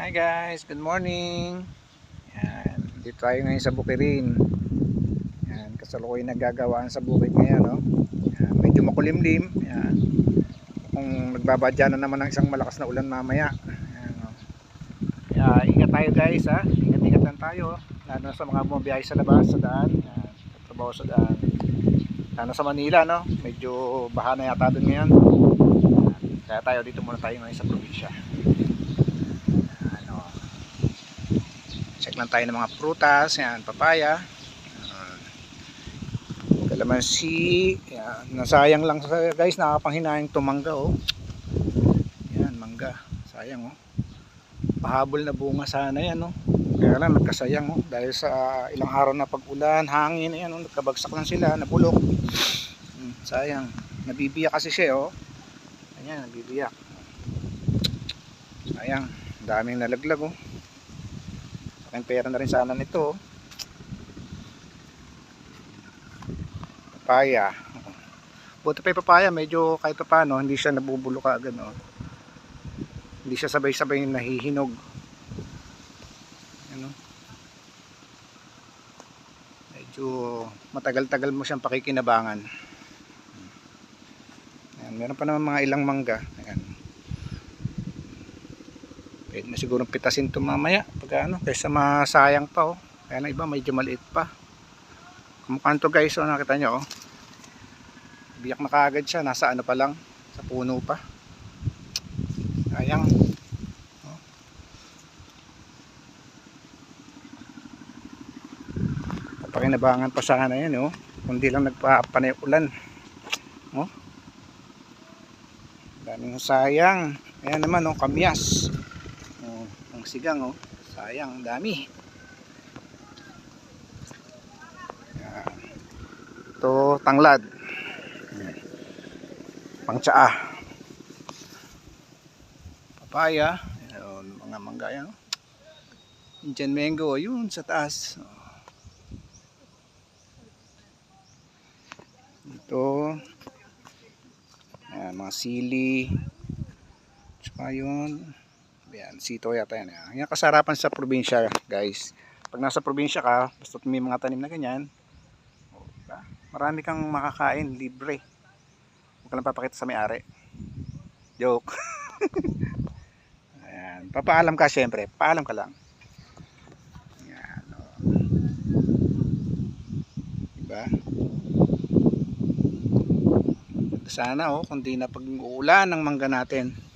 Hi guys, good morning. Yan, dito tayo ngayon sa Bukirin. Yan, kasalukuyan naggagawaan sa bukid ngayon, no? Yan, medyo makulimlim. Yan. Kung nagbabadya na naman ng isang malakas na ulan mamaya. Yan, no? Kaya ingat tayo guys, ha. Ingat-ingat lang tayo, lalo na sa mga bumabiyahe sa labas, sa daan. Yan, trabaho sa daan. Lalo sa Manila, no? Medyo baha na yata doon ngayon. Yan. Kaya tayo dito muna tayo ngayon sa probinsya. Check lang tayo ng mga prutas. Yan, papaya, kalamansi. Yan, nasayang lang guys, nakapanghinayang tumangga, oh. Yan, mangga, sayang, oh. Pahabol na bunga sana yan, oh. Kaya lang nagkasayang, oh, dahil sa ilang araw na pag-ulan, hangin, ayan, oh, nagkabagsak lang sila, nabulok. Sayang, nabibiyak kasi siya, oh. Ayan, nabibiyak. Sayang, daming nalaglag, oh. Ang pera na rin sana nito. Papaya. Buti pa yung papaya, medyo kahit pa paano hindi siya nabubulok agad, no? Hindi siya sabay-sabay nahihinog. Ano? Medyo matagal-tagal mo siyang pakikinabangan. Ayan, meron pa naman mga ilang mangga. Ayan. Pwede na sigurong pitasin ito mamaya pag ano, kaysa masayang pa, oh. Kaya na iba medyo maliit pa. Kumukha nito guys, oh, nakita nyo, oh. Biyak na kaagad siya, nasa ano pa lang, sa puno pa. Sayang, oh. Papakinabangan pa sana yan, oh. Kundi lang nagpapanay ulan, oh. Daming sayang. Ayan naman, oh, kamyas. Ang sigang, oh, sayang, dami. Yan. Ito tanglad, pangtsaa. Papaya, ayun, mga mangga yan, oh. Indian mango, yun sa taas. Ito, ayan, mga sili, tsaka yun. Yan, sito yata yan. Yan kasarapan sa probinsya guys. Pag nasa probinsya ka, basta may mga tanim na ganyan, marami kang makakain, libre. Huwag ka lang papakita sa may-ari. Joke. Ayan. Papaalam ka syempre. Paalam ka lang. Ayan, oh. Diba? Sana, oh, kung di na pag-uulan ng mangga natin.